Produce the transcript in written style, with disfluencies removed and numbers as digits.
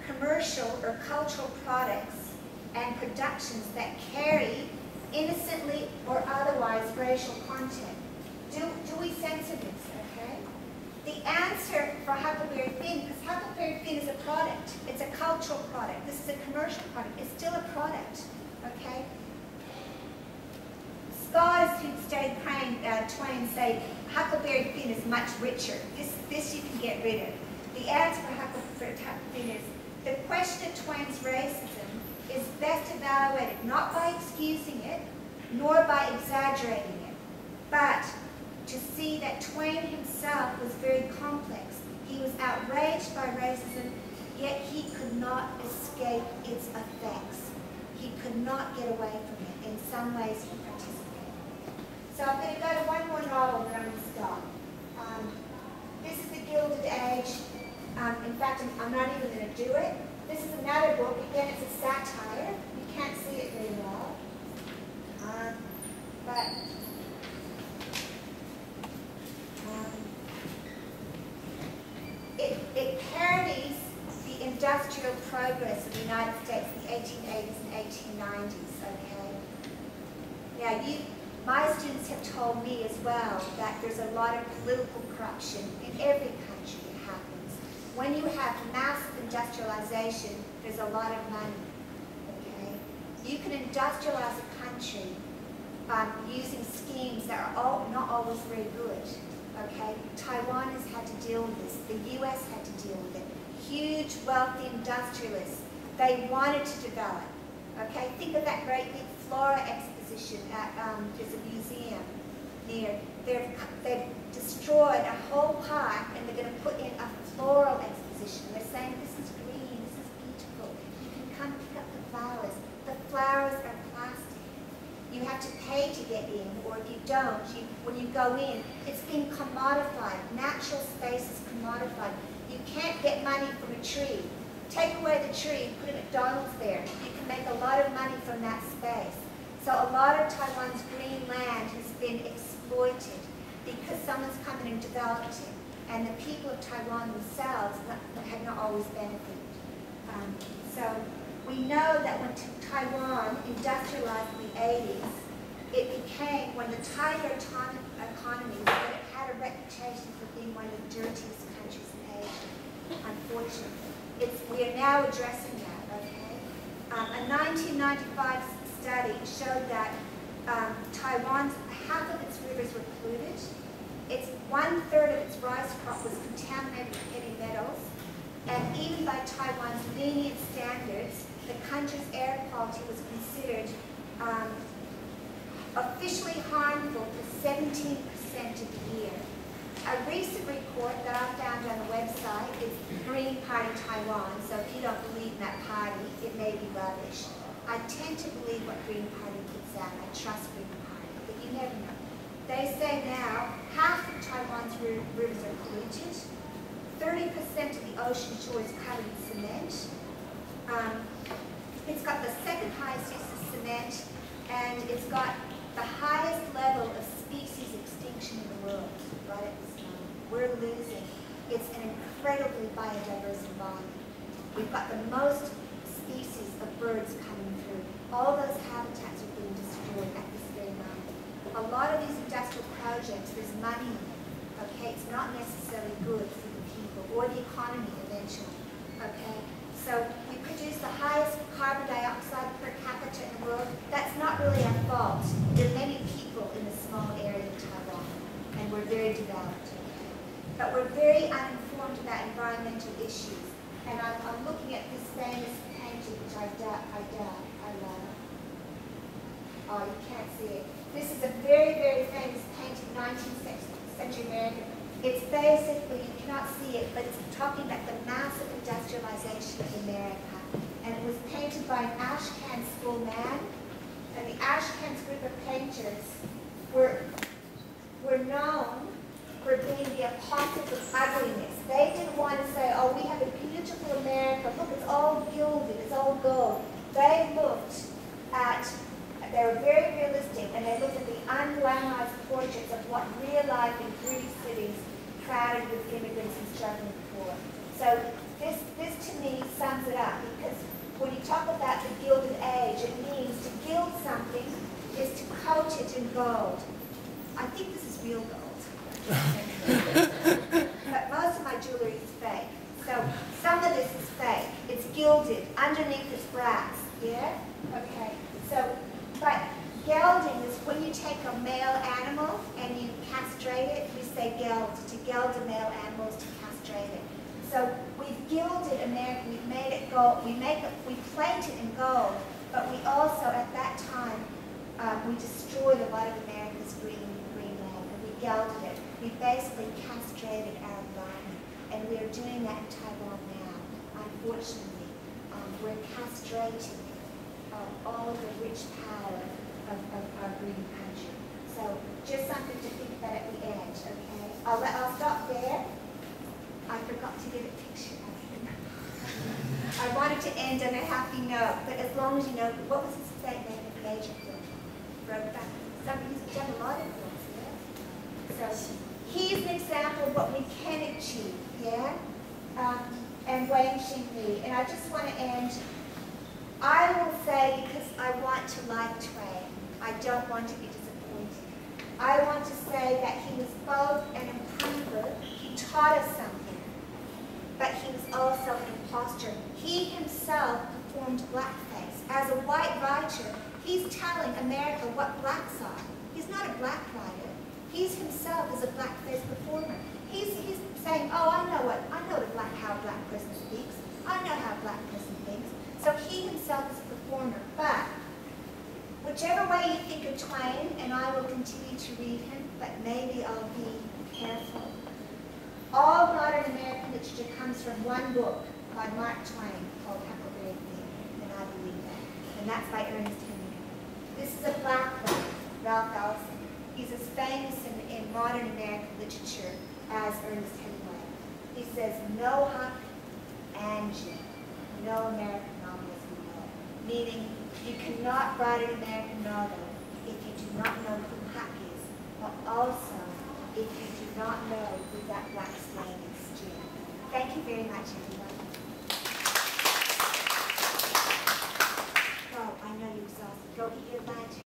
commercial or cultural products and productions that carry innocently or otherwise racial content. Do we censor this, okay? The answer for Huckleberry Finn, because Huckleberry Finn is a product, it's a cultural product, this is a commercial product, it's still a product, okay? Scholars who study Twain say Huckleberry Finn is much richer. This you can get rid of. The answer for Huckleberry Finn is the question of Twain's racism is best evaluated not by excusing it, nor by exaggerating it, but to see that Twain himself was very complex. He was outraged by racism, yet he could not escape its effects. He could not get away from it. In some ways, he participated. So I'm going to go to one more novel, and I'm going to stop. This is The Gilded Age. In fact, I'm not even going to do it. This is another book. Again, it's a satire. You can't see it very well. It parodies the industrial progress of the United States in the 1880s and 1890s, okay? Now, my students have told me as well that there's a lot of political corruption in every country that happens. When you have massive industrialization, there's a lot of money, okay? You can industrialize a country using schemes that are not always very good, okay? Taiwan has had to deal with this. The US had to deal with it. Huge, wealthy industrialists, they wanted to develop, okay? Think of that great big flora exposition at, there's a museum near, they've destroyed a whole park and they're going to put in a floral exposition. They're saying this is green, this is beautiful. You can come pick up the flowers. The flowers are plastic. You have to pay to get in, or if you don't, when you go in, it's been commodified. Natural space is commodified. You can't get money from a tree. Take away the tree, put a McDonald's there. You can make a lot of money from that space. So a lot of Taiwan's green land has been exploited because someone's come in and developed it. And the people of Taiwan themselves have not always benefited. So we know that when Taiwan industrialized in the 80s, it became one of the tiger economies, but it had a reputation for being one of the dirtiest countries in Asia, unfortunately. We are now addressing that, okay? A 1995 study showed that Taiwan's, half of its rivers were polluted. It's 1/3 of its rice crop was contaminated with heavy metals. And even by Taiwan's lenient standards, the country's air quality was considered officially harmful for 17% of the year. A recent report that I found on the website is Green Party Taiwan, so if you don't believe in that party, it may be rubbish. I tend to believe what Green Party puts out. I trust Green Party, but you never know. They say now half of Taiwan's rivers are polluted, 30% of the ocean shore is covered in cement. It's got the second highest use of cement, and it's got the highest level of species extinction in the world, right at this moment. We're losing. It's an incredibly biodiverse environment. We've got the most species of birds coming through. All those habitats are being destroyed at this very moment. A lot of these industrial projects, there's money in them, okay? It's not necessarily good for the people or the economy eventually, okay? So we produce the highest carbon dioxide per capita in the world. That's not really our fault. There are many people in a small area of Taiwan, and we're very developed, okay? But we're very uninformed about environmental issues. And I'm looking at this famous painting, which I love. Oh, you can't see it. This is a very, very famous painting, 19th century American. It's basically, you cannot see it, but it's talking about the massive industrialization of America. And it was painted by an Ashcan school man. And the Ashcan's group of painters were known for being the apostles of ugliness. They didn't want to say, oh, we have a beautiful America. Look, it's all gilded, it's all gold. They looked at, they were very realistic, and they looked at the unglamorized portraits of what real life in gritty cities crowded with immigrants and struggling poor. So this to me sums it up, because when you talk about the Gilded Age, it means to gild something is to coat it in gold. I think this is real gold. But most of my jewelry is fake. So some of this is fake. It's gilded. Underneath it's brass. Yeah? Okay. So, but gelding is when you take a male animal and you castrate it, we say geld. To geld a male animal is to castrate it. So we've gilded America, we've made it gold, we plate it in gold, but we also, at that time, we destroyed a lot of America's green land, and we gelded it. We basically castrated our environment, and we are doing that in Taiwan now. Unfortunately, we're castrating all the rich power of our green country. So just something to think about at the end, okay? I'll stop there. I forgot to get a picture of him. I wanted to end on a happy note, but as long as you know, what was his name in the major film? Brokeback. Somebody's done a lot of films, yeah? So he's an example of what we can achieve, yeah? And Wang Xingli. And I just want to end, I will say, because I want to like Twain, I don't want to be disappointed. I want to say that he was both an improver, he taught us something, but he was also an imposter. He himself performed blackface. As a white writer, he's telling America what blacks are. He's not a black writer. He's himself is a blackface performer. He's saying, oh, I know how a black person speaks. I know how a black person thinks. So he himself is a performer. But whichever way you think of Twain, and I will continue to read him, but maybe I'll be careful. All modern American literature comes from one book by Mark Twain called Huckleberry Finn, and I believe that. And that's by Ernest Hemingway. This is a black book, Ralph Ellison. He's as famous in modern American literature as Ernest Hemingway. He says, no Huck and Jim, no American novel as we know it. Meaning, you cannot write an American novel if you do not know who Huck is, but also if you do not know who that black slave is, Jim. Thank you very much, everyone.